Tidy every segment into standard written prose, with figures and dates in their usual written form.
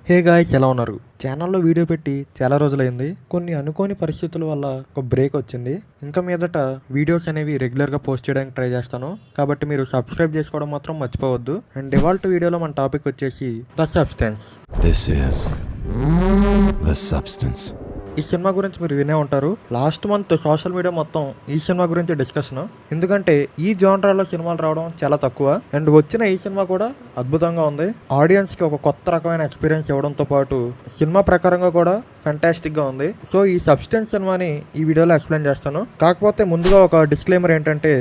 Hey guys, ఎలా ఉన్నారు? ఛానల్లో వీడియో పెట్టి చాలా రోజులైంది. కొన్ని అనుకోని పరిస్థితుల వల్ల ఒక బ్రేక్ వచ్చింది. ఇంకా మీదట వీడియోస్ అనేవి రెగ్యులర్గా పోస్ట్ చేయడానికి ట్రై చేస్తాను. కాబట్టి మీరు సబ్స్క్రైబ్ చేసుకోవడం మాత్రం మర్చిపోవద్దు. అండ్ ఇవాల్టి వీడియోలో మన టాపిక్ వచ్చేసి the substance. This is The Substance. ఈ సినిమా గురించి మీరు వినే ఉంటారు. లాస్ట్ మంత్ సోషల్ మీడియా మొత్తం ఈ సినిమా గురించి డిస్కషన్. ఎందుకంటే ఈ జానరాలో సినిమాలు రావడం చాలా తక్కువ. అండ్ వచ్చిన ఈ సినిమా కూడా అద్భుతంగా ఉంది. ఆడియన్స్ కి ఒక కొత్త రకమైన ఎక్స్పీరియన్స్ ఇవ్వడంతో పాటు సినిమా ప్రకారంగా కూడా ఫెంటాస్టిక్ గా ఉంది. సో ఈ సబ్స్టెన్స్ సినిమాని ఈ వీడియోలో ఎక్స్ప్లెయిన్ చేస్తాను. కాకపోతే ముందుగా ఒక డిస్క్లైమర్ ఏంటంటే,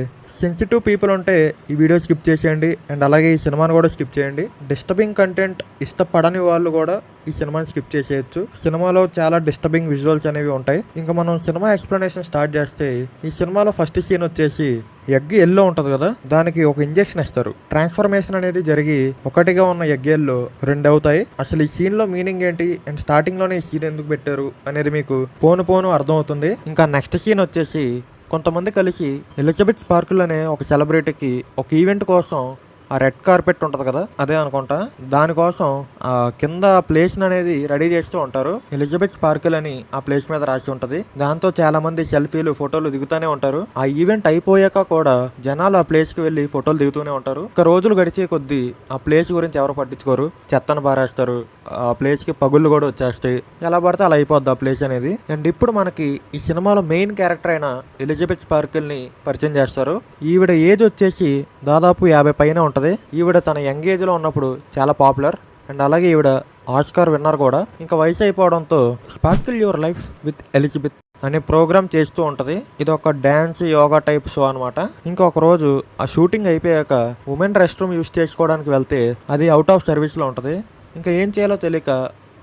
సెన్సిటివ్ పీపుల్ ఉంటే ఈ వీడియో స్కిప్ చేసేయండి. అండ్ అలాగే ఈ సినిమాని కూడా స్కిప్ చేయండి. డిస్టర్బింగ్ కంటెంట్ ఇష్టపడని వాళ్ళు కూడా ఈ సినిమాని స్కిప్ చేసేయచ్చు. సినిమాలో చాలా డిస్టర్బింగ్ విజువల్స్ అనేవి ఉంటాయి. ఇంకా మనం సినిమా ఎక్స్ప్లెనేషన్ స్టార్ట్ చేస్తే, ఈ సినిమాలో ఫస్ట్ సీన్ వచ్చేసి ఎగ్ ఎల్లో ఉంటుంది కదా, దానికి ఒక ఇంజెక్షన్ ఇస్తారు. ట్రాన్స్ఫర్మేషన్ అనేది జరిగి ఒకటిగా ఉన్న ఎగ్ ఎల్లో 2 అవుతాయి. అసలు ఈ సీన్ లో మీనింగ్ ఏంటి అండ్ స్టార్టింగ్ లోనే ఈ సీన్ ఎందుకు పెట్టారు అనేది మీకు పోను అర్థం అవుతుంది. ఇంకా నెక్స్ట్ సీన్ వచ్చేసి, కొంతమంది కలిసి ఎలిజబెత్ స్పార్కిల్ అనే ఒక సెలబ్రిటీకి ఒక ఈవెంట్ కోసం ఆ రెడ్ కార్పెట్ ఉంటుంది కదా, అదే అనుకుంటా, దానికోసం ఆ కింద ప్లేస్ అనేది రెడీ చేస్తూ ఉంటారు. ఎలిజబెత్ స్పార్కిల్ అని ఆ ప్లేస్ మీద రాసి ఉంటది. దాంతో చాలా మంది సెల్ఫీలు ఫోటోలు దిగుతూనే ఉంటారు. ఆ ఈవెంట్ అయిపోయాక కూడా జనాలు ఆ ప్లేస్ కి వెళ్లి ఫోటోలు దిగుతూనే ఉంటారు. ఒక రోజులు గడిచే కొద్దీ ఆ ప్లేస్ గురించి ఎవరు పట్టించుకోరు. చెత్తను పారేస్తారు. ఆ ప్లేస్ కి పగుళ్ళు కూడా వచ్చేస్తాయి. ఎలా పడితే అలా అయిపోద్ది ఆ ప్లేస్ అనేది. అండ్ ఇప్పుడు మనకి ఈ సినిమాలో మెయిన్ క్యారెక్టర్ అయిన ఎలిజబెత్ స్పార్కిల్ ని పరిచయం చేస్తారు. ఈవిడ ఏజ్ వచ్చేసి దాదాపు 50 పైన ఉంటది. ఈవిడ తన యంగ్ ఏజ్ లో ఉన్నప్పుడు చాలా పాపులర్. అండ్ అలాగే ఈవిడ ఆస్కార్ విన్నర్ కూడా. ఇంకా వయసు అయిపోవడంతో sparkle your life with Elizabeth అనే ప్రోగ్రామ్ చేస్తూ ఉంటది. ఇది ఒక డాన్స్ యోగా టైప్ షో అనమాట. ఇంకొక రోజు ఆ షూటింగ్ అయిపోయాక ఉమెన్ రెస్ట్ రూమ్ యూస్ చేసుకోవడానికి వెళ్తే అది అవుట్ ఆఫ్ సర్వీస్ లో ఉంటది. ఇంకా ఏం చేయాలో తెలియక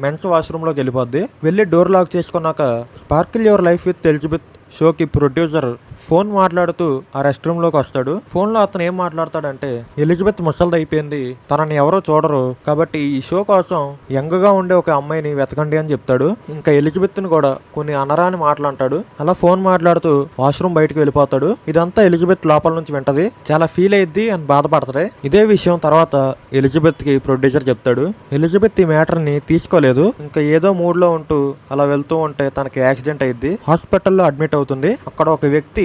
మెన్స్ వాష్రూమ్ లోకి వెళ్ళిపోద్ది. వెళ్ళి డోర్ లాక్ చేసుకున్నాక sparkle your life with Elizabeth షోకి ప్రొడ్యూసర్ ఫోన్ మాట్లాడుతూ ఆ రెస్ట్ రూమ్ లోకి వస్తాడు. ఫోన్ లో అతను ఏం మాట్లాడతాడంటే, ఎలిజబెత్ ముసలిది అయిపోయింది, తనని ఎవరో చూడరు, కాబట్టి ఈ షో కోసం యంగ్ గా ఉండే ఒక అమ్మాయిని వెతకండి అని చెప్తాడు. ఇంకా ఎలిజబెత్ ని కూడా కొన్ని అనరాని మాటలు అంటాడు. అలా ఫోన్ మాట్లాడుతూ వాష్రూమ్ బయటకు వెళ్ళిపోతాడు. ఇదంతా ఎలిజబెత్ లోపల నుంచి వింటది. చాలా ఫీల్ అయ్యిద్ది అని బాధపడుతుంది. ఇదే విషయం తర్వాత ఎలిజబెత్ కి ప్రొడ్యూసర్ చెప్తాడు. ఎలిజబెత్ ఈ మ్యాటర్ ని తీసుకోలేదు. ఇంకా ఏదో మూడ్ లో ఉంటూ అలా వెళ్తూ ఉంటే తనకి యాక్సిడెంట్ అయ్యిద్ది. హాస్పిటల్లో అడ్మిట్ అవుతుంది. అక్కడ ఒక వ్యక్తి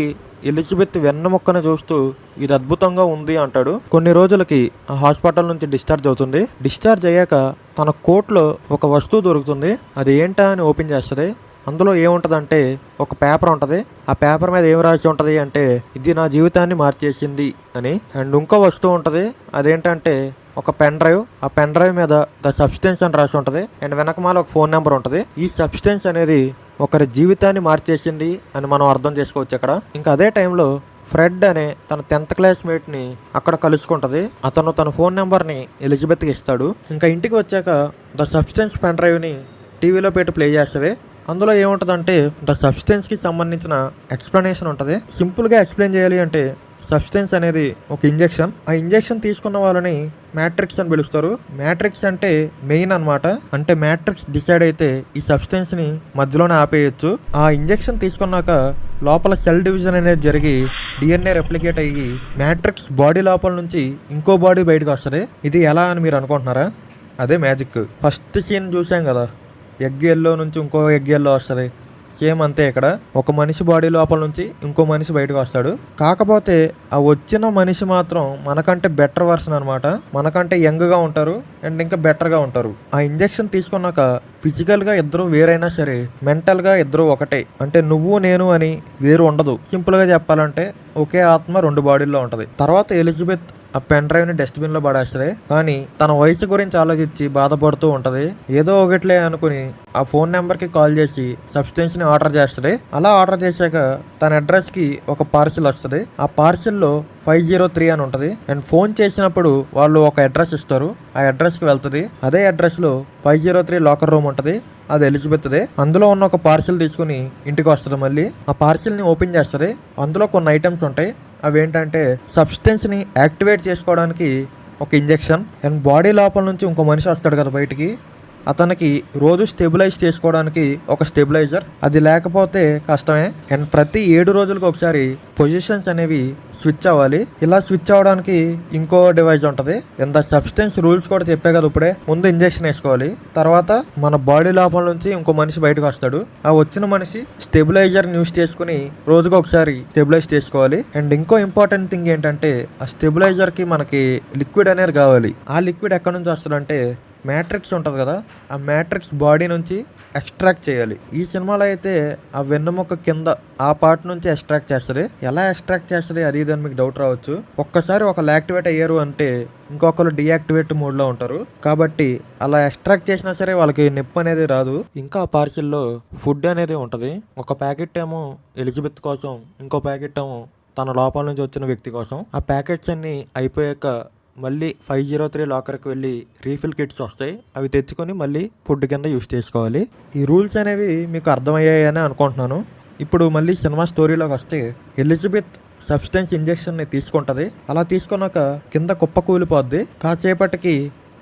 ఎలిజబెత్ వెన్నముక్కను చూస్తూ ఇది అద్భుతంగా ఉంది అంటాడు. కొన్ని రోజులకి ఆ హాస్పిటల్ నుంచి డిశ్చార్జ్ అవుతుంది. డిశ్చార్జ్ అయ్యాక తన కోట్లో ఒక వస్తువు దొరుకుతుంది. అది ఏంటా అని ఓపెన్ చేస్తుంది. అందులో ఏముంటదంటే ఒక పేపర్ ఉంటుంది. ఆ పేపర్ మీద ఏం రాసి ఉంటుంది అంటే, ఇది నా జీవితాన్ని మార్చేసింది అని. అండ్ ఇంకో వస్తువు ఉంటుంది. అదేంటంటే ఒక పెన్ డ్రైవ్. ఆ పెన్ డ్రైవ్ మీద ద సబ్స్టెన్స్ అని రాసి ఉంటుంది. అండ్ వెనకమాల ఒక ఫోన్ నెంబర్ ఉంటుంది. ఈ సబ్స్టెన్స్ అనేది ఒకరి జీవితాన్ని మార్చేసింది అని మనం అర్థం చేసుకోవచ్చు అక్కడ. ఇంకా అదే టైంలో ఫ్రెడ్ అనే తన 10th క్లాస్మేట్ ని అక్కడ కలుసుకుంటది. అతను తన ఫోన్ నెంబర్ ని ఎలిజబెత్ కి ఇస్తాడు. ఇంకా ఇంటికి వచ్చాక ద సబ్స్టెన్స్ పెన్ డ్రైవ్ ని టీవీలో పెట్టి ప్లే చేస్తుంది. అందులో ఏముంటదంటే ద సబ్స్టెన్స్ కి సంబంధించిన ఎక్స్ప్లెనేషన్ ఉంటుంది. సింపుల్ గా ఎక్స్ప్లెయిన్ చేయాలి అంటే, సబ్స్టెన్స్ అనేది ఒక ఇంజెక్షన్. ఆ ఇంజెక్షన్ తీసుకున్న వాళ్ళని మ్యాట్రిక్స్ అని పిలుస్తారు. మ్యాట్రిక్స్ అంటే మెయిన్ అనమాట. అంటే మ్యాట్రిక్స్ డిసైడ్ అయితే ఈ సబ్స్టెన్స్ ని మధ్యలోనే ఆపేయచ్చు. ఆ ఇంజెక్షన్ తీసుకున్నాక లోపల సెల్ డివిజన్ అనేది జరిగి డిఎన్ఏ రెప్లికేట్ అయ్యి మ్యాట్రిక్స్ బాడీ లోపల నుంచి ఇంకో బాడీ బయటకు వస్తుంది. ఇది ఎలా అని మీరు అనుకుంటున్నారా? అదే మ్యాజిక్. ఫస్ట్ సీన్ చూసాం కదా, ఎగ్ ఎల్లో నుంచి ఇంకో ఎగ్ ఎల్లో వస్తుంది. సేమ్ అంతే ఇక్కడ. ఒక మనిషి బాడీ లోపల నుంచి ఇంకో మనిషి బయటకు వస్తాడు. కాకపోతే ఆ వచ్చిన మనిషి మాత్రం మనకంటే బెటర్ వర్షన్ అనమాట. మనకంటే యంగ్ గా ఉంటారు అండ్ ఇంకా బెటర్ గా ఉంటారు. ఆ ఇంజెక్షన్ తీసుకున్నాక ఫిజికల్ గా ఇద్దరు వేరైనా సరే మెంటల్ గా ఇద్దరు ఒకటే. అంటే నువ్వు నేను అని వేరు ఉండదు. సింపుల్ గా చెప్పాలంటే ఒకే ఆత్మ 2 బాడీల్లో ఉంటది. తర్వాత ఎలిజబెత్ ఆ పెన్ డ్రైవ్ ని డస్ట్బిన్ లో పడేస్తుంది. కానీ తన వయసు గురించి ఆలోచించి బాధపడుతూ ఉంటది. ఏదో ఒకటిలే అనుకుని ఆ ఫోన్ నెంబర్ కి కాల్ చేసి సబ్స్టెన్స్ ని ఆర్డర్ చేస్తుంది. అలా ఆర్డర్ చేశాక తన అడ్రస్ కి ఒక పార్సిల్ వస్తుంది. ఆ పార్సిల్ లో 503 అని ఉంటది. అండ్ ఫోన్ చేసినప్పుడు వాళ్ళు ఒక అడ్రస్ ఇస్తారు. ఆ అడ్రస్ కి వెళ్తుంది. అదే అడ్రస్ లో 503 లాకర్ రూమ్ ఉంటది. అది ఎలిజబెత్దే. అందులో ఉన్న ఒక పార్సిల్ తీసుకుని ఇంటికి వస్తుంది. మళ్ళీ ఆ పార్సిల్ ని ఓపెన్ చేస్తుంది. అందులో కొన్ని ఐటమ్స్ ఉంటాయి. అవేంటంటే సబ్స్టెన్స్ ని యాక్టివేట్ చేసుకోవడానికి ఒక ఇంజెక్షన్, అండ్ బాడీ లోపల నుంచి ఇంకో మనిషి వస్తాడు కదా బయటికి, అతనికి రోజు స్టెబిలైజ్ చేసుకోవడానికి ఒక స్టెబిలైజర్, అది లేకపోతే కష్టమే. అండ్ ప్రతి 7 రోజులకు ఒకసారి పొజిషన్స్ అనేవి స్విచ్ అవ్వాలి. ఇలా స్విచ్ అవ్వడానికి ఇంకో డివైస్ ఉంటుంది. అండ్ ద సబ్స్టెన్స్ రూల్స్ కూడా చెప్పే కదా ఇప్పుడే. ముందు ఇంజెక్షన్ వేసుకోవాలి, తర్వాత మన బాడీ లోపల నుంచి ఇంకో మనిషి బయటకు వస్తాడు. ఆ వచ్చిన మనిషి స్టెబిలైజర్ యూస్ చేసుకుని రోజుకు ఒకసారి స్టెబిలైజ్ చేసుకోవాలి. అండ్ ఇంకో ఇంపార్టెంట్ థింగ్ ఏంటంటే ఆ స్టెబిలైజర్ కి మనకి లిక్విడ్ అనేది కావాలి. ఆ లిక్విడ్ ఎక్కడి నుంచి వస్తుందంటే మ్యాట్రిక్స్ ఉంటుంది కదా, ఆ మ్యాట్రిక్స్ బాడీ నుంచి ఎక్స్ట్రాక్ట్ చేయాలి. ఈ సినిమాలో అయితే ఆ వెన్నెముక కింద ఆ పార్ట్ నుంచి ఎక్స్ట్రాక్ట్ చేస్తుంది. ఎలా ఎక్స్ట్రాక్ట్ చేస్తుంది అది ఇది అని మీకు డౌట్ రావచ్చు. ఒక్కసారి ఒకళ్ళు యాక్టివేట్ అయ్యారు అంటే ఇంకొకరు డియాక్టివేట్ మోడ్లో ఉంటారు. కాబట్టి అలా ఎక్స్ట్రాక్ట్ చేసినా సరే వాళ్ళకి నొప్పి అనేది రాదు. ఇంకా ఆ పార్సిల్లో ఫుడ్ అనేది ఉంటుంది. ఒక ప్యాకెట్ ఏమో ఎలిజబెత్ కోసం, ఇంకో ప్యాకెట్ ఏమో తన లోపల నుంచి వచ్చిన వ్యక్తి కోసం. ఆ ప్యాకెట్స్ అన్ని అయిపోయాక మళ్ళీ 503 లాకర్కి వెళ్ళి రీఫిల్ కిట్స్ వస్తాయి. అవి తెచ్చుకొని మళ్ళీ ఫుడ్ కింద యూస్ చేసుకోవాలి. ఈ రూల్స్ అనేవి మీకు అర్థమయ్యాయని అనుకుంటున్నాను. ఇప్పుడు మళ్ళీ సినిమా స్టోరీలోకి వస్తే ఎలిజబెత్ సబ్స్టెన్స్ ఇంజెక్షన్ని తీసుకుంటుంది. అలా తీసుకున్నాక కింద కుప్ప కూలిపోద్ది. కాసేపటికి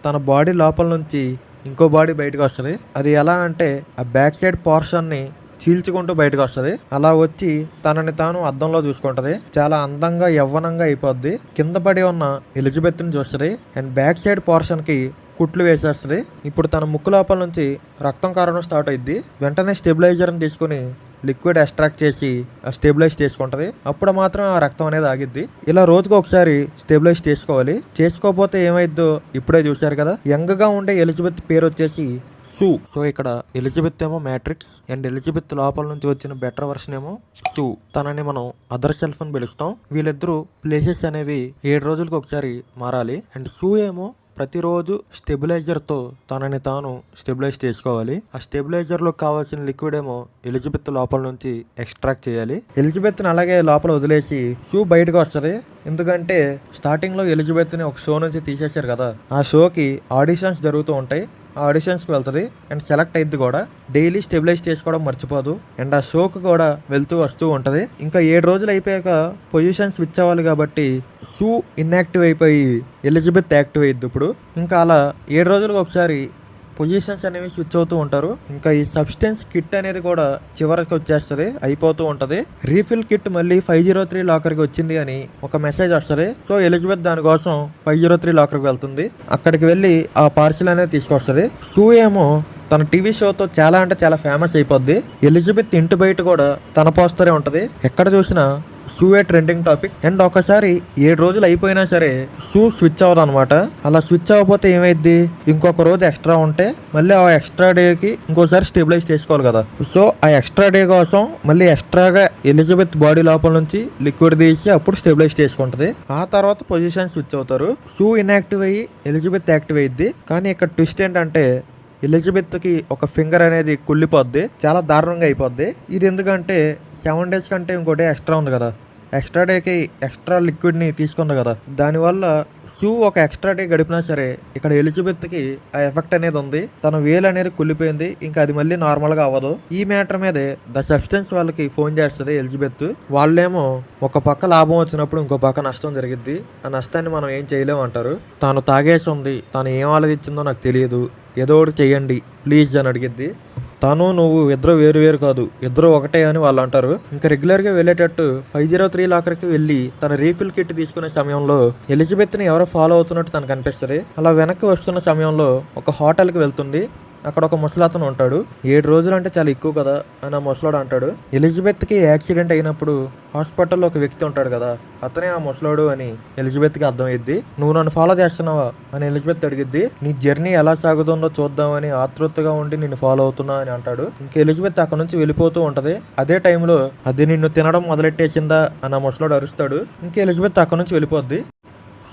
తన బాడీ లోపల నుంచి ఇంకో బాడీ బయటకు వస్తుంది. అది ఎలా అంటే ఆ బ్యాక్ సైడ్ పోర్షన్ని చీల్చుకుంటూ బయటకు వస్తుంది. అలా వచ్చి తనని తాను అద్దంలో చూసుకుంటది. చాలా అందంగా యవ్వనంగా అయిపోద్ది. కింద పడి ఉన్న ఎలిజబెత్ ని చూస్తుంది. అండ్ బ్యాక్ సైడ్ పోర్షన్ కి కుట్లు వేసేస్తుంది. ఇప్పుడు తన ముక్కు లోపల నుంచి రక్తం కారడం స్టార్ట్ అయింది. వెంటనే స్టెబిలైజర్ని తీసుకుని లిక్విడ్ ఎక్స్ట్రాక్ట్ చేసి స్టెబిలైజ్ చేసుకుంటది. అప్పుడు మాత్రం ఆ రక్తం అనేది ఆగిద్ది. ఇలా రోజుకు ఒకసారి స్టెబిలైజ్ చేసుకోవాలి. చేసుకోకపోతే ఏమైద్దో ఇప్పుడే చూశారు కదా. యంగ్ గా ఉండే ఎలిజబెత్ పేరు వచ్చేసి సూ. సో ఇక్కడ ఎలిజబెత్ ఏమో మ్యాట్రిక్స్ అండ్ ఎలిజబెత్ లోపల నుంచి వచ్చిన బెటర్ వర్షన్ ఏమో సూ. తనని మనం అదర్ సెల్ఫ్ అని పిలుస్తాం. వీళ్ళిద్దరూ ప్లేసెస్ అనేవి 7 రోజులకు ఒకసారి మారాలి. అండ్ సూ ఏమో ప్రతిరోజు స్టెబిలైజర్తో తనని తాను స్టెబిలైజ్ చేసుకోవాలి. ఆ స్టెబిలైజర్లో కావాల్సిన లిక్విడ్ ఏమో ఎలిజబెత్ లోపల నుంచి ఎక్స్ట్రాక్ట్ చేయాలి. ఎలిజబెత్ని అలాగే లోపల వదిలేసి షూ బయటకు వస్తుంది. ఎందుకంటే స్టార్టింగ్లో ఎలిజబెత్ని ఒక షో నుంచి తీసేశారు కదా, ఆ షోకి ఆడిషన్స్ జరుగుతూ ఉంటాయి. ఆ ఆడిషన్స్కి వెళ్తుంది అండ్ సెలెక్ట్ అయింది కూడా. డైలీ స్టెబిలైజ్ చేసుకోవడం మర్చిపోదు. అండ్ ఆ షోకి కూడా వెళ్తూ వస్తూ ఉంటుంది. ఇంకా 7 రోజులు అయిపోయాక పొజిషన్ స్విచ్ అవ్వాలి కాబట్టి షూ ఇన్యాక్టివ్ అయిపోయి ఎలిజబెత్ యాక్టివ్ అయ్యిద్ది. ఇప్పుడు ఇంకా అలా 7 రోజులకు ఒకసారి పొజిషన్స్ అనేవి స్విచ్ అవుతూ ఉంటారు. ఇంకా ఈ సబ్స్టెన్స్ కిట్ అనేది కూడా చివరికి వచ్చేస్తుంది, అయిపోతూ ఉంటది. రీఫిల్ కిట్ మళ్ళీ 503 లాకర్కి వచ్చింది అని ఒక మెసేజ్ వస్తుంది. సో ఎలిజబెత్ దానికోసం 503 లాకర్కి వెళ్తుంది. అక్కడికి వెళ్ళి ఆ పార్సిల్ అనేది తీసుకొస్తుంది. షూ ఏమో తన టీవీ షోతో చాలా అంటే చాలా ఫేమస్ అయిపోద్ది. ఎలిజబెత్ ఇంటి బయట కూడా తన పోస్టరే ఉంటది. ఎక్కడ చూసినా షూయే ట్రెండింగ్ టాపిక్. అండ్ ఒకసారి 7 రోజులు అయిపోయినా సరే షూ స్విచ్ అవ్వదు అనమాట. అలా స్విచ్ అవ్వకపోతే ఏమైద్ది, ఇంకొక రోజు ఎక్స్ట్రా ఉంటే మళ్ళీ ఆ ఎక్స్ట్రా డేకి ఇంకోసారి స్టెబిలైజ్ చేసుకోవాలి కదా. సో ఆ ఎక్స్ట్రా డే కోసం మళ్ళీ ఎక్స్ట్రాగా ఎలిజబెత్ బాడీ లోపల నుంచి లిక్విడ్ తీసి అప్పుడు స్టెబిలైజ్ చేసుకుంటది. ఆ తర్వాత పొజిషన్ స్విచ్ అవుతారు. షూ ఇన్యాక్టివ్ అయ్యి ఎలిజబెత్ యాక్టివ్ అయ్యిద్ది. కానీ ఇక్కడ ట్విస్ట్ ఏంటంటే ఎలిజబెత్ కి ఒక ఫింగర్ అనేది కుళ్ళిపోద్ది, చాలా దారుణంగా అయిపోద్ది. ఇది ఎందుకంటే 7 డేస్ కంటే ఇంకో డే ఎక్స్ట్రా ఉంది కదా, ఎక్స్ట్రా డేకి ఎక్స్ట్రా లిక్విడ్ని తీసుకుంది కదా. దానివల్ల షూ ఒక ఎక్స్ట్రా డే గడిపినా సరే ఇక్కడ ఎలిజబెత్కి ఆ ఎఫెక్ట్ అనేది ఉంది. తన వేలు అనేది కుళ్ళిపోయింది, ఇంకా అది మళ్ళీ నార్మల్గా అవ్వదు. ఈ మ్యాటర్ మీదే ద సబ్స్టెన్స్ వాళ్ళకి ఫోన్ చేస్తుంది ఎలిజబెత్. వాళ్ళేమో ఒక పక్క లాభం వచ్చినప్పుడు ఇంకో పక్క నష్టం జరిగిద్ది. ఆ నష్టాన్ని మనం ఏం చేయలేము అంటారు. తాను తాగేసి ఉంది, తాను ఏం ఆలోచించిందో నాకు తెలియదు, ఏదో ఒకటి చెయ్యండి ప్లీజ్ అని అడిగిద్ది. తను నువ్వు ఇద్దరు వేరు వేరు కాదు, ఇద్దరు ఒకటే అని వాళ్ళు అంటారు. ఇంకా రెగ్యులర్గా వెళ్ళేటట్టు 503 లాకర్కి వెళ్ళి తన రీఫిల్ కిట్ తీసుకునే సమయంలో ఎలిజబెత్ని ఎవరో ఫాలో అవుతున్నట్టు తనకు అనిపిస్తుంది. అలా వెనక్కి వస్తున్న సమయంలో ఒక హోటల్కి వెళ్తుంది. అక్కడ ఒక ముసలాతను ఉంటాడు. 7 రోజులు అంటే చాలా ఎక్కువ కదా అని ఆ ముసలాడు అంటాడు. ఎలిజబెత్కి యాక్సిడెంట్ అయినప్పుడు హాస్పిటల్లో ఒక వ్యక్తి ఉంటాడు కదా, అతనే ఆ ముసలాడు అని ఎలిజబెత్కి అర్థమైద్ది. నువ్వు నన్ను ఫాలో చేస్తున్నావా అని ఎలిజబెత్ అడిగిద్ది. నీ జర్నీ ఎలా సాగుతుందో చూద్దామని ఆతృతగా ఉండి నిన్ను ఫాలో అవుతున్నా అని అంటాడు. ఇంకా ఎలిజబెత్ అక్కడ నుంచి వెళ్ళిపోతూ ఉంటది. అదే టైంలో అది నిన్ను తినడం మొదలెట్టేసిందా అని ఆ ముసలాడు అరుస్తాడు. ఇంకా ఎలిజబెత్ అక్కడ నుంచి వెళ్ళిపోద్ది.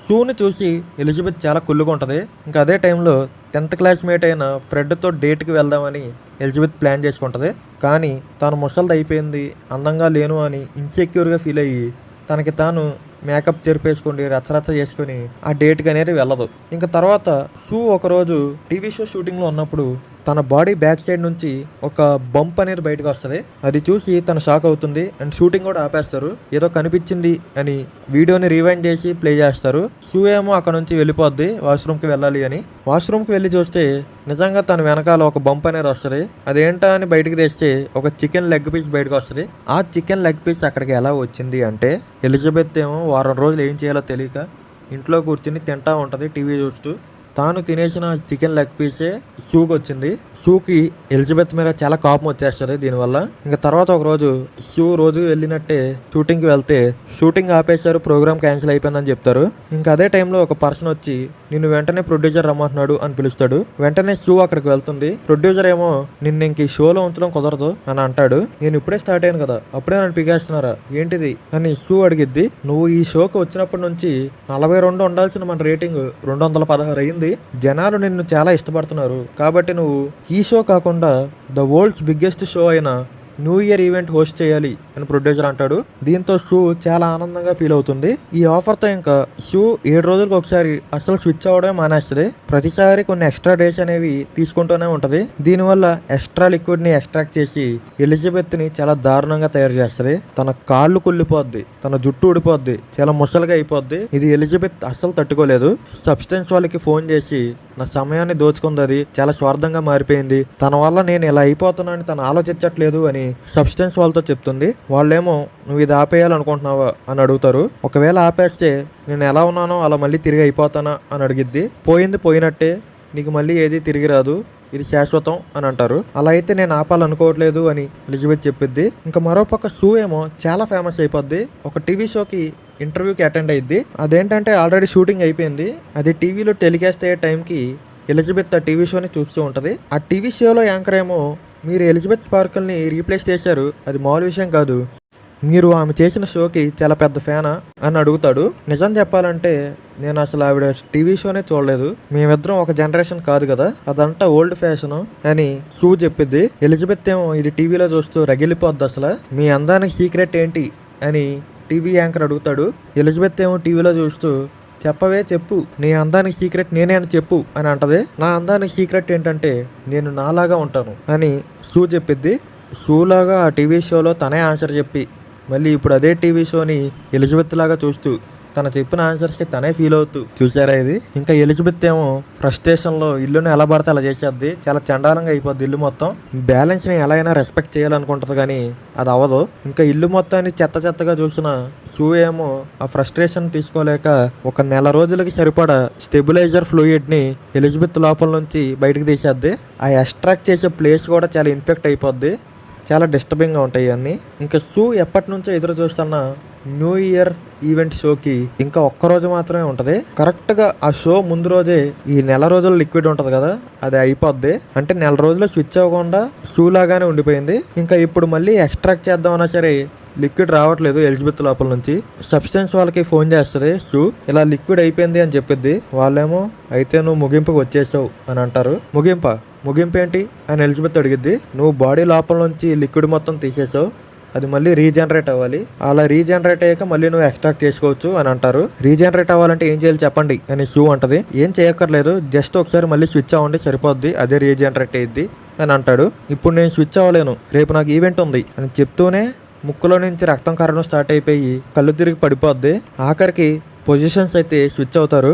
షూని చూసి ఎలిజబెత్ చాలా కుళ్ళుగా ఉంటుంది. ఇంకా అదే టైంలో 10th క్లాస్మేట్ అయిన ఫ్రెడ్తో డేట్కి వెళ్దామని ఎలిజబెత్ ప్లాన్ చేసుకుంటుంది. కానీ తాను ముసలిది అయిపోయింది, అందంగా లేను అని ఇన్సెక్యూర్గా ఫీల్ అయ్యి తనకి తాను మేకప్ చెరిపేసుకుని రచ్చరచ్చ చేసుకుని ఆ డేట్కి అనేది వెళ్ళదు. ఇంకా తర్వాత షూ ఒకరోజు టీవీ షో షూటింగ్లో ఉన్నప్పుడు తన బాడీ బ్యాక్ సైడ్ నుంచి ఒక బంప్ అనేది బయటకు వస్తుంది. అది చూసి తను షాక్ అవుతుంది అండ్ షూటింగ్ కూడా ఆపేస్తారు. ఏదో కనిపించింది అని వీడియోని రివైండ్ చేసి ప్లే చేస్తారు. షూ ఏమో అక్కడ నుంచి వెళ్ళిపోద్ది వాష్రూమ్కి వెళ్ళాలి అని. వాష్రూమ్కి వెళ్ళి చూస్తే నిజంగా తన వెనకాల ఒక బంప్ అనేది వస్తుంది. అదేంటా అని బయటకు తెస్తే ఒక చికెన్ లెగ్ పీస్ బయటకు వస్తుంది. ఆ చికెన్ లెగ్ పీస్ అక్కడికి ఎలా వచ్చింది అంటే ఎలిజబెత్ ఏమో వారం రోజులు ఏం చేయాలో తెలియక ఇంట్లో కూర్చుని తింటా ఉంటుంది టీవీ చూస్తూ. తాను తినేసిన చికెన్ లెగ్ పీసే షూకి వచ్చింది. షూకి ఎలిజబెత్ మీద చాలా కోపం వచ్చేస్తుంది దీనివల్ల. ఇంకా తర్వాత ఒక రోజు షూ రోజు వెళ్ళినట్టే షూటింగ్కి వెళ్తే షూటింగ్ ఆపేశారు, ప్రోగ్రామ్ క్యాన్సిల్ అయిపోయిందని చెప్తారు. ఇంకా అదే టైంలో ఒక పర్సన్ వచ్చి నిన్ను వెంటనే ప్రొడ్యూసర్ రమ్మంటున్నాడు అని పిలుస్తాడు. వెంటనే షూ అక్కడికి వెళ్తుంది. ప్రొడ్యూసర్ ఏమో నిన్ను ఇంక ఈ షోలో ఉంచడం కుదరదు అని అంటాడు. నేను ఇప్పుడే స్టార్ట్ అయ్యాను కదా, అప్పుడే నన్ను పిగేస్తున్నారా ఏంటిది అని షూ అడిగిద్ది. నువ్వు ఈ షోకి వచ్చినప్పటి నుంచి 42 ఉండాల్సిన మన రేటింగ్ 216 అయింది. జనాలు నిన్ను చాలా ఇష్టపడుతున్నారు కాబట్టి నువ్వు ఈ షో కాకుండా ద వరల్డ్స్ బిగ్గెస్ట్ షో అయిన న్యూ ఇయర్ ఈవెంట్ హోస్ట్ చేయాలి అని ప్రొడ్యూసర్ అంటాడు. దీంతో షూ చాలా ఆనందంగా ఫీల్ అవుతుంది. ఈ ఆఫర్తో ఇంకా షూ 7 రోజులకు ఒకసారి అసలు స్విచ్ అవ్వడమే మానేస్తుంది. ప్రతిసారి కొన్ని ఎక్స్ట్రా డేస్ అనేవి తీసుకుంటూనే ఉంటది. దీనివల్ల ఎక్స్ట్రా లిక్విడ్ ని ఎక్స్ట్రాక్ట్ చేసి ఎలిజబెత్ ని చాలా దారుణంగా తయారు చేస్తుంది. తన కాళ్ళు కుళ్ళిపోద్ది, తన జుట్టు ఊడిపోద్ది, చాలా ముసలుగా అయిపోద్ది. ఇది ఎలిజబెత్ అస్సలు తట్టుకోలేదు. సబ్స్టెన్స్ వాళ్ళకి ఫోన్ చేసి నా సమయాన్ని దోచుకుంది, అది చాలా స్వార్థంగా మారిపోయింది, తన వల్ల నేను ఇలా అయిపోతున్నానని తను ఆలోచించట్లేదు అని సబ్స్టెన్స్ వాళ్ళతో చెప్తుంది. వాళ్ళేమో నువ్వు ఇది ఆపేయాలనుకుంటున్నావా అని అడుగుతారు. ఒకవేళ ఆపేస్తే నేను ఎలా ఉన్నానో అలా మళ్ళీ తిరిగి అయిపోతానా అని అడిగిద్ది. పోయింది పోయినట్టే, నీకు మళ్ళీ ఏది తిరిగి రాదు, ఇది శాశ్వతం అని అంటారు. అలా అయితే నేను ఆపాలనుకోవట్లేదు అని ఎలిజబెత్ చెప్పిద్ది. ఇంకా మరోపక్క షూ ఏమో చాలా ఫేమస్ అయిపోద్ది. ఒక టీవీ షోకి ఇంటర్వ్యూకి అటెండ్ అయ్యిద్ది. అదేంటంటే ఆల్రెడీ షూటింగ్ అయిపోయింది. అది టీవీలో టెలికాస్ట్ అయ్యే టైంకి ఎలిజబెత్ ఆ టీవీ షోని చూస్తూ ఉంటుంది. ఆ టీవీ షోలో యాంకర్ ఏమో మీరు ఎలిజబెత్ స్పార్కిల్ని రీప్లేస్ చేశారు, అది మామూలు విషయం కాదు, మీరు ఆమె చేసిన షోకి చాలా పెద్ద ఫ్యానా అని అడుగుతాడు. నిజం చెప్పాలంటే నేను అసలు ఆవిడ టీవీ షోనే చూడలేదు, మేమిద్దరం ఒక జనరేషన్ కాదు కదా, అదంతా ఓల్డ్ ఫ్యాషన్ అని షూ చెప్పిద్ది. ఎలిజబెత్ ఏమో ఇది టీవీలో చూస్తూ రగిలిపోద్ది. అసలు మీ అందానికి సీక్రెట్ ఏంటి అని టీవీ యాంకర్ అడుగుతాడు. ఎలిజబెత్ ఏమో టీవీలో చూస్తూ చెప్పవే చెప్పు, నీ అందానికి సీక్రెట్ నేనే అని చెప్పు అని అంటది. నా అందానికి సీక్రెట్ ఏంటంటే నేను నాలాగా ఉంటాను అని షూ చెప్పిద్ది. షూ లాగా ఆ టీవీ షోలో తనే ఆన్సర్ చెప్పి మళ్ళీ ఇప్పుడు అదే టీవీ షోని ఎలిజబెత్ లాగా చూస్తూ తను చెప్పిన ఆన్సర్స్కి తనే ఫీల్ అవుతూ చూసారా ఇది. ఇంకా ఎలిజబెత్ ఏమో ఫ్రస్ట్రేషన్లో ఇల్లుని ఎలా పడితే అలా చేసేద్ది, చాలా చండాలంగా అయిపోద్ది ఇల్లు మొత్తం. బ్యాలెన్స్ని ఎలా అయినా రెస్పెక్ట్ చేయాలనుకుంటుంది కానీ అది అవ్వదు. ఇంకా ఇల్లు మొత్తాన్ని చెత్త చెత్తగా చూసిన షూ ఏమో ఆ ఫ్రస్ట్రేషన్ తీసుకోలేక ఒక నెల రోజులకి సరిపడా స్టెబిలైజర్ ఫ్లూయిడ్ని ఎలిజబెత్ లోపల నుంచి బయటకు తీసేద్ది. ఆ ఎక్స్ట్రాక్ట్ చేసే ప్లేస్ కూడా చాలా ఇన్ఫెక్ట్ అయిపోద్ది. చాలా డిస్టర్బింగ్గా ఉంటాయి ఇవన్నీ. ఇంకా షూ ఎప్పటి నుంచో ఎదురు చూస్తున్న న్యూ ఇయర్ ఈవెంట్ షోకి ఇంకా ఒక్కరోజు మాత్రమే ఉంటుంది. కరెక్ట్గా ఆ షో ముందు రోజే ఈ నెల రోజుల లిక్విడ్ ఉంటుంది కదా, అది అయిపోద్ది. అంటే నెల రోజులు స్విచ్ అవ్వకుండా షూ లాగానే ఉండిపోయింది. ఇంకా ఇప్పుడు మళ్ళీ ఎక్స్ట్రాక్ట్ చేద్దామన్నా సరే లిక్విడ్ రావట్లేదు ఎలిజబెత్ లోపల నుంచి. సబ్స్టెన్స్ వాళ్ళకి ఫోన్ చేస్తుంది షూ, ఇలా లిక్విడ్ అయిపోయింది అని చెప్పిద్ది. వాళ్ళేమో అయితే నువ్వు ముగింపుకి వచ్చేసావు అని అంటారు. ముగింపు ఏంటి అని ఎలిజబెత్ అడిగిద్ది. నువ్వు బాడీ లోపల నుంచి లిక్విడ్ మొత్తం తీసేసావు, అది మళ్ళీ రీజనరేట్ అవ్వాలి, అలా రీజనరేట్ అయ్యాక మళ్ళీ నువ్వు ఎక్స్ట్రాక్ట్ చేసుకోవచ్చు అని అంటారు. రీజనరేట్ అవ్వాలంటే ఏం చేయాలి చెప్పండి అని షూ అంటది. ఏం చేయక్కర్లేదు, జస్ట్ ఒకసారి మళ్ళీ స్విచ్ అవ్వండి సరిపోద్ది, అదే రీజనరేట్ అయ్యిద్ది అని అంటాడు. ఇప్పుడు నేను స్విచ్ అవ్వలేను, రేపు నాకు ఈవెంట్ ఉంది అని చెప్తూనే ముక్కులో నుంచి రక్తం కారడం స్టార్ట్ అయిపోయి కళ్ళు తిరిగి పడిపోద్ది. ఆఖరికి పొజిషన్స్ అయితే స్విచ్ అవుతారు.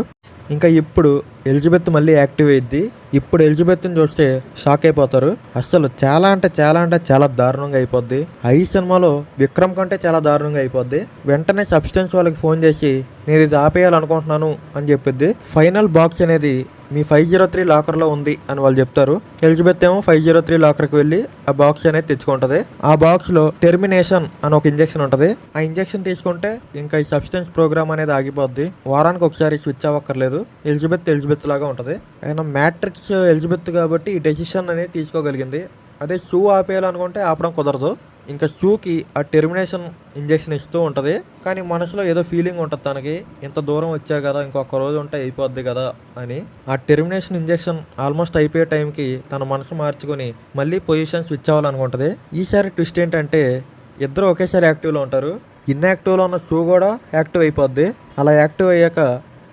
ఇంకా ఇప్పుడు ఎలిజబెత్ మళ్ళీ యాక్టివ్ అయ్యిద్ది. ఇప్పుడు ఎలిజబెత్ని చూస్తే షాక్ అయిపోతారు. అస్సలు చాలా అంటే చాలా దారుణంగా అయిపోద్ది. ఈ సినిమాలో విక్రమ్ కంటే చాలా దారుణంగా అయిపోద్ది. వెంటనే సబ్స్టెన్స్ వాళ్ళకి ఫోన్ చేసి నేను ఇది ఆపేయాలనుకుంటున్నాను అని చెప్పిద్ది. ఫైనల్ బాక్స్ అనేది మీ 503 లాకర్లో ఉంది అని వాళ్ళు చెప్తారు. ఎలిజబెత్ ఏమో 503 లాకర్కి వెళ్ళి ఆ బాక్స్ అనేది తెచ్చుకుంటది. ఆ బాక్స్లో టెర్మినేషన్ అని ఒక ఇంజెక్షన్ ఉంటుంది. ఆ ఇంజెక్షన్ తీసుకుంటే ఇంకా ఈ సబ్స్టెన్స్ ప్రోగ్రామ్ అనేది ఆగిపోద్ది. వారానికి ఒకసారి స్విచ్ అవ్వక్కర్లేదు. ఎలిజబెత్ లాగా ఉంటుంది. ఆయన మ్యాట్రిక్స్ ఎలిజబెత్ కాబట్టి ఈ డెసిషన్ అనేది తీసుకోగలిగింది. అదే షూ ఆపేయాలనుకుంటే ఆపడం కుదరదు. ఇంకా షూకి ఆ టెర్మినేషన్ ఇంజెక్షన్ ఇస్తూ ఉంటుంది. కానీ మనసులో ఏదో ఫీలింగ్ ఉంటుంది తనకి, ఇంత దూరం వచ్చా కదా ఇంకొక రోజు ఉంటే అయిపోద్ది కదా అని. ఆ టెర్మినేషన్ ఇంజెక్షన్ ఆల్మోస్ట్ అయిపోయే టైంకి తన మనసు మార్చుకొని మళ్ళీ పొజిషన్ స్విచ్ అవ్వాలనుకుంటుంది. ఈసారి ట్విస్ట్ ఏంటంటే ఇద్దరు ఒకేసారి యాక్టివ్లో ఉంటారు. ఇన్యాక్టివ్లో ఉన్న షూ కూడా యాక్టివ్ అయిపోద్ది. అలా యాక్టివ్ అయ్యాక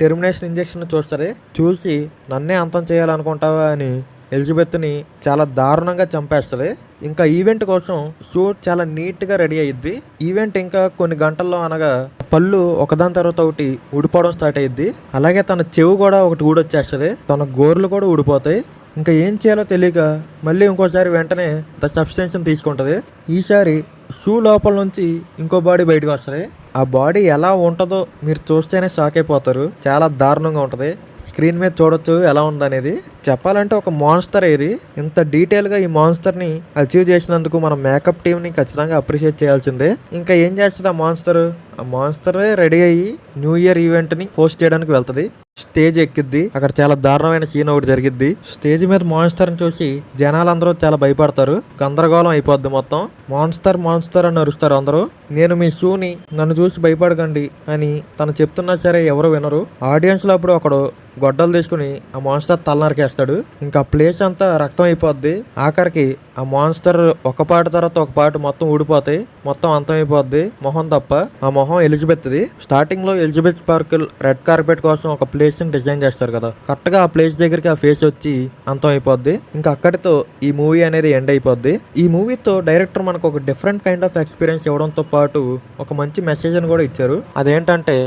టెర్మినేషన్ ఇంజెక్షన్ చూస్తుంది. చూసి నన్నే అంతం చేయాలనుకుంటావా అని ఎలిజబెత్ని చాలా దారుణంగా చంపేస్తుంది. ఇంకా ఈవెంట్ కోసం షూట్ చాలా నీట్గా రెడీ అయ్యిద్ది. ఈవెంట్ ఇంకా కొన్ని గంటల్లో అనగా పళ్ళు ఒకదాని తర్వాత ఒకటి ఊడిపోవడం స్టార్ట్ అయ్యిద్ది. అలాగే తన చెవు కూడా ఒకటి ఊడొచ్చేస్తుంది, తన గోర్లు కూడా ఊడిపోతాయి. ఇంకా ఏం చేయాలో తెలియక మళ్ళీ ఇంకోసారి వెంటనే ద సబ్స్టెన్స్ని తీసుకుంటుంది. ఈసారి షూ లోపల నుంచి ఇంకో బాడీ బయటకు వస్తుంది. ఆ బాడీ ఎలా ఉంటుందో మీరు చూస్తేనే షాక్ అయిపోతారు. చాలా దారుణంగా ఉంటుంది. స్క్రీన్ మీద చూడొచ్చు ఎలా ఉందనేది. చెప్పాలంటే ఒక మాన్స్టర్ ఏది. ఇంత డీటెయిల్గా ఈ మాన్స్టర్ని అచీవ్ చేసినందుకు మనం మేకప్ టీంని ఖచ్చితంగా అప్రిషియేట్ చేయాల్సిందే. ఇంకా ఏం చేస్తుంది ఆ మాన్స్టరే రెడీ అయ్యి న్యూ ఇయర్ ఈవెంట్ని హోస్ట్ చేయడానికి వెళ్తుంది. స్టేజ్ ఎక్కిద్ది. అక్కడ చాలా దారుణమైన సీన్ ఒకటి జరిగిద్ది. స్టేజ్ మీద మాన్స్టర్ని చూసి జనాలందరూ చాలా భయపడతారు. గందరగోళం అయిపోద్ది మొత్తం. మాన్స్టర్ అని అరుస్తారు అందరూ. నేను మీ షూని, నన్ను చూసి భయపడకండి అని తను చెప్తున్నా సరే ఎవరు వినరు. ఆడియన్స్ లో అప్పుడు ఒకడు గొడ్డలు తీసుకుని ఆ మాన్స్టర్ తల నరికేస్తాడు. ఇంకా ప్లేస్ అంతా రక్తం అయిపోద్ది. ఆఖరికి ఆ మాన్స్టర్ ఒక పాట తర్వాత ఒక పాట మొత్తం ఊడిపోతాయి. మొత్తం అంతం అయిపోద్ది మొహం తప్ప. ఆ మొహం ఎలిజబెత్ది. స్టార్టింగ్ లో ఎలిజబెత్ స్పార్కిల్ రెడ్ కార్పెట్ కోసం ఒక ప్లేస్ ని డిజైన్ చేస్తారు కదా, కరెక్ట్ గా ఆ ప్లేస్ దగ్గరికి ఆ ఫేస్ వచ్చి అంతం అయిపోద్ది. ఇంకా అక్కడితో ఈ మూవీ అనేది ఎండ్ అయిపోద్ది. ఈ మూవీతో డైరెక్టర్ మనకు ఒక డిఫరెంట్ కైండ్ ఆఫ్ ఎక్స్పీరియన్స్ ఇవ్వడంతో పాటు ఒక మంచి మెసేజ్ అని కూడా ఇచ్చారు. అదేంటంటే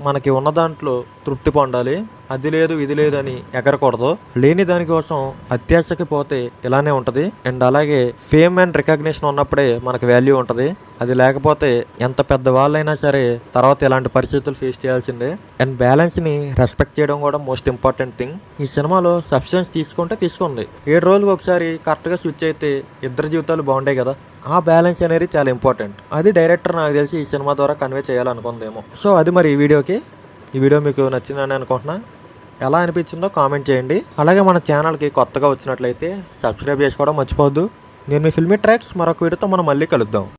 మనకి ఉన్న దాంట్లో తృప్తి పొందాలి. అది లేదు ఇది లేదు అని ఎగరకూడదు. లేని దానికోసం అత్యాశకి పోతే ఇలానే ఉంటది. అండ్ అలాగే ఫేమ్ అండ్ రికగ్నిషన్ ఉన్నప్పుడే మనకు వాల్యూ ఉంటది. అది లేకపోతే ఎంత పెద్ద వాళ్ళైనా సరే తర్వాత ఇలాంటి పరిస్థితులు ఫేస్ చేయాల్సిందే. అండ్ బ్యాలెన్స్ ని రెస్పెక్ట్ చేయడం కూడా మోస్ట్ ఇంపార్టెంట్ థింగ్. ఈ సినిమాలో సబ్స్టెన్స్ తీసుకుంది. 7 రోజులకు ఒకసారి కరెక్ట్ గా స్విచ్ అయితే ఇద్దరు జీవితాలు బాగుంటాయి కదా. ఆ బ్యాలెన్స్ అనేది చాలా ఇంపార్టెంట్. అది డైరెక్టర్ నాకు తెలిసి ఈ సినిమా ద్వారా కన్వే చేయాలనుకుందేమో. సో అది మరి ఈ వీడియో మీకు నచ్చిందని అనుకుంటున్నా. ఎలా అనిపించిందో కామెంట్ చేయండి. అలాగే మన ఛానల్కి కొత్తగా వచ్చినట్లయితే సబ్స్క్రైబ్ చేసుకోవడం మర్చిపోవద్దు. నేను మీ ఫిల్మీ ట్రాక్స్ మరొక వీడియోతో మనం మళ్ళీ కలుద్దాం.